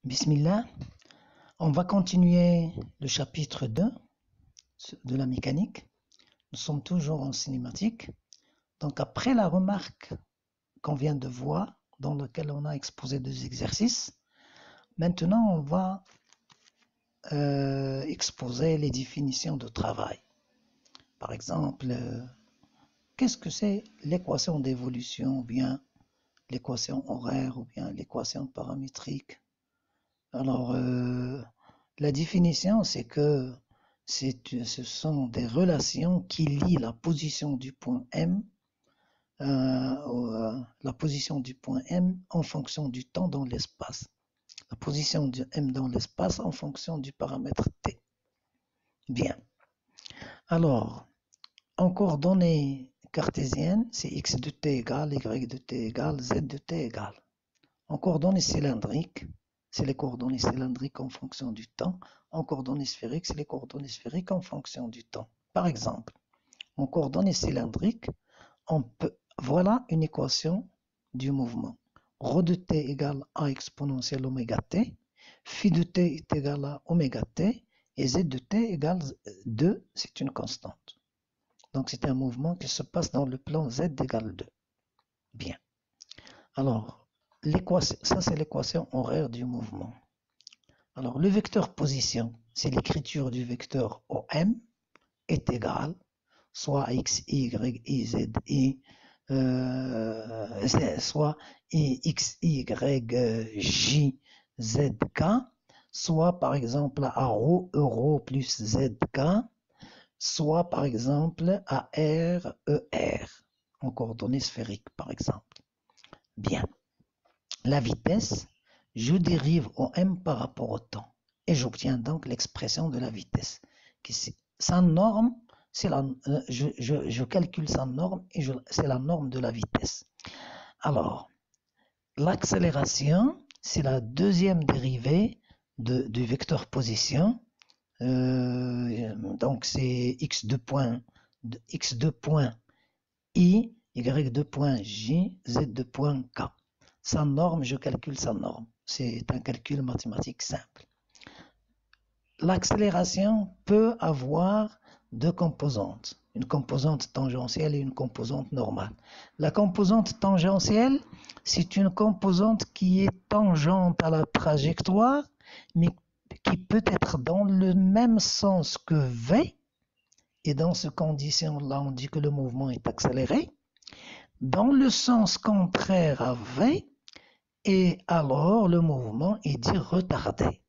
Bismillah, on va continuer le chapitre 2 de la mécanique. Nous sommes toujours en cinématique. Donc après la remarque qu'on vient de voir, dans laquelle on a exposé deux exercices, maintenant on va exposer les définitions de travail. Par exemple, qu'est-ce que c'est l'équation d'évolution, ou bien l'équation horaire, ou bien l'équation paramétrique? Alors, la définition, c'est que ce sont des relations qui lient la position du point M, la position du point M en fonction du temps dans l'espace. La position de M dans l'espace en fonction du paramètre T. Bien. Alors, en coordonnées cartésiennes, c'est x de t égale, y de t égale, z de t égale. En coordonnées cylindriques, c'est les coordonnées cylindriques en fonction du temps. En coordonnées sphériques, c'est les coordonnées sphériques en fonction du temps. Par exemple, en coordonnées cylindriques, voilà une équation du mouvement. Rho de t égale a exponentielle oméga t, phi de t est égal à oméga t, et z de t égale 2, c'est une constante. Donc c'est un mouvement qui se passe dans le plan z égale 2. Bien. Alors, ça c'est l'équation horaire du mouvement. Alors, le vecteur position, c'est l'écriture du vecteur OM est égal, soit x, y, z, i, soit x, y, j, z, k, soit par exemple à ρ, euro plus z, k, soit par exemple à r, er, en coordonnées sphériques par exemple. Bien. La vitesse, je dérive OM par rapport au temps. Et j'obtiens donc l'expression de la vitesse. Sa norme, je calcule sa norme et c'est la norme de la vitesse. Alors, l'accélération, c'est la deuxième dérivée du vecteur position. Donc, c'est x2 point i, y2 point j, z2 point k. Sa norme, je calcule sa norme. C'est un calcul mathématique simple. L'accélération peut avoir deux composantes, une composante tangentielle et une composante normale. La composante tangentielle, c'est une composante qui est tangente à la trajectoire, mais qui peut être dans le même sens que v, et dans ces conditions-là, on dit que le mouvement est accéléré, dans le sens contraire à v, et alors le mouvement est dit retardé.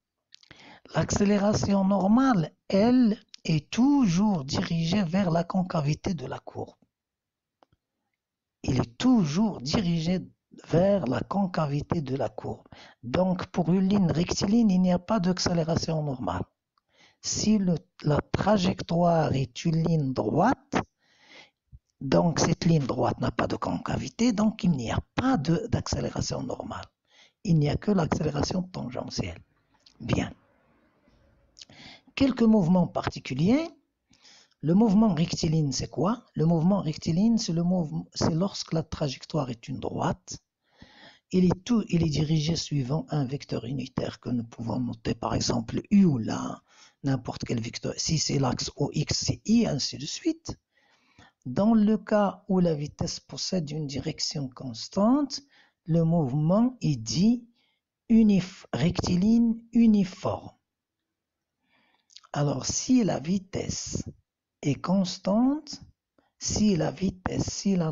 L'accélération normale, elle, est toujours dirigée vers la concavité de la courbe. Il est toujours dirigé vers la concavité de la courbe. Donc pour une ligne rectiligne, il n'y a pas d'accélération normale. Si la trajectoire est une ligne droite, donc cette ligne droite n'a pas de concavité, donc il n'y a pas d'accélération normale. Il n'y a que l'accélération tangentielle. Bien. Quelques mouvements particuliers. Le mouvement rectiligne, c'est quoi? Le mouvement rectiligne, c'est lorsque la trajectoire est une droite. Il est dirigé suivant un vecteur unitaire que nous pouvons noter, par exemple U ou là, n'importe quel vecteur. Si c'est l'axe OX, c'est I, ainsi de suite. Dans le cas où la vitesse possède une direction constante, le mouvement est dit rectiligne uniforme. Alors, si la vitesse est constante, si la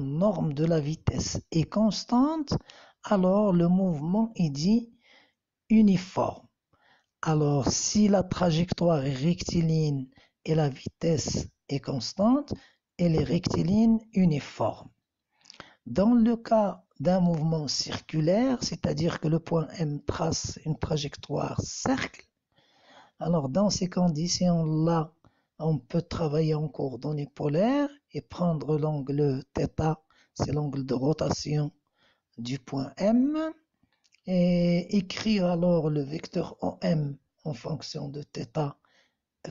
norme de la vitesse est constante, alors le mouvement est dit uniforme. Alors, si la trajectoire est rectiligne et la vitesse est constante, elle est rectiligne uniforme. Dans le cas d'un mouvement circulaire, c'est-à-dire que le point M trace une trajectoire cercle, alors dans ces conditions-là, on peut travailler en coordonnées polaires et prendre l'angle θ, c'est l'angle de rotation du point M, et écrire alors le vecteur OM en fonction de θ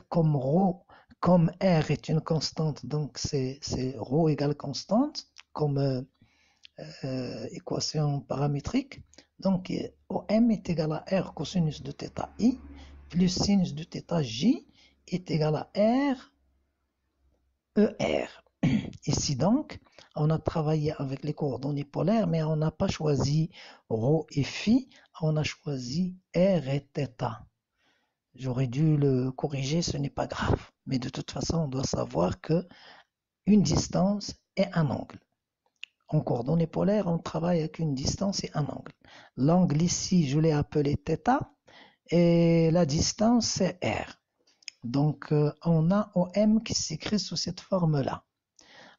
comme ρ, comme R est une constante, donc c'est ρ égale constante, comme équation paramétrique. Donc, OM est égal à R cosinus de θ I plus sinus de θ J est égal à R ER. Ici donc, on a travaillé avec les coordonnées polaires, mais on n'a pas choisi ρ et φ, on a choisi R et θ. J'aurais dû le corriger, ce n'est pas grave. Mais de toute façon, on doit savoir que une distance et un angle. En coordonnées polaires, on travaille avec une distance et un angle. L'angle ici, je l'ai appelé θ et la distance, c'est R. Donc, on a OM qui s'écrit sous cette forme-là.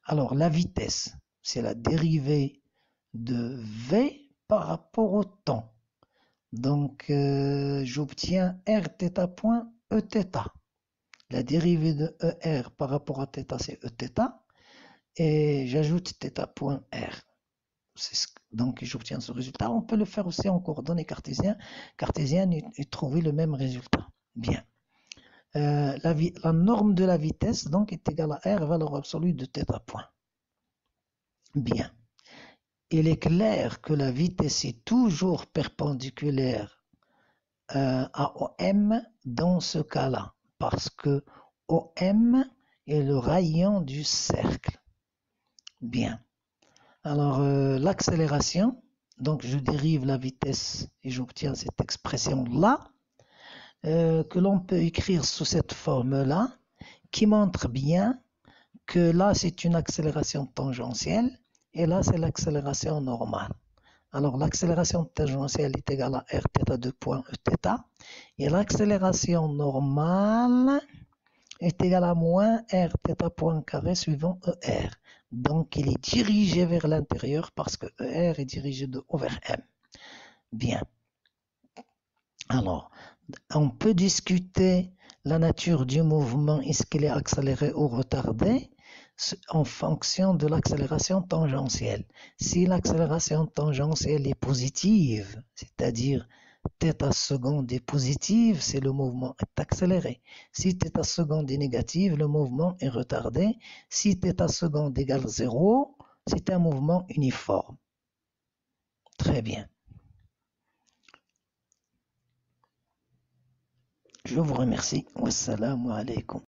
Alors, la vitesse, c'est la dérivée de V par rapport au temps. Donc, j'obtiens Rθ point Eθ. La dérivée de ER par rapport à θ, c'est Eθ. Et j'ajoute θ point R. Donc, j'obtiens ce résultat. On peut le faire aussi en coordonnées cartésiennes et trouver le même résultat. Bien. La norme de la vitesse donc est égale à R, valeur absolue de θ point. Bien. Il est clair que la vitesse est toujours perpendiculaire à OM dans ce cas-là, parce que OM est le rayon du cercle. Bien. Alors, l'accélération, donc je dérive la vitesse et j'obtiens cette expression-là, que l'on peut écrire sous cette forme-là, qui montre bien que là, c'est une accélération tangentielle et là, c'est l'accélération normale. Alors, l'accélération tangentielle est égale à Rθ2 point Eθ et l'accélération normale est égale à moins Rθ point carré suivant ER. Donc, il est dirigé vers l'intérieur parce que ER est dirigé de haut vers M. Bien. Alors, on peut discuter la nature du mouvement, est-ce qu'il est accéléré ou retardé, en fonction de l'accélération tangentielle. Si l'accélération tangentielle est positive, c'est-à-dire θ seconde est positive, c'est le mouvement est accéléré. Si θ seconde est négative, le mouvement est retardé. Si θ seconde égale 0, c'est un mouvement uniforme. Très bien. Je vous remercie. Wassalamu alaikum.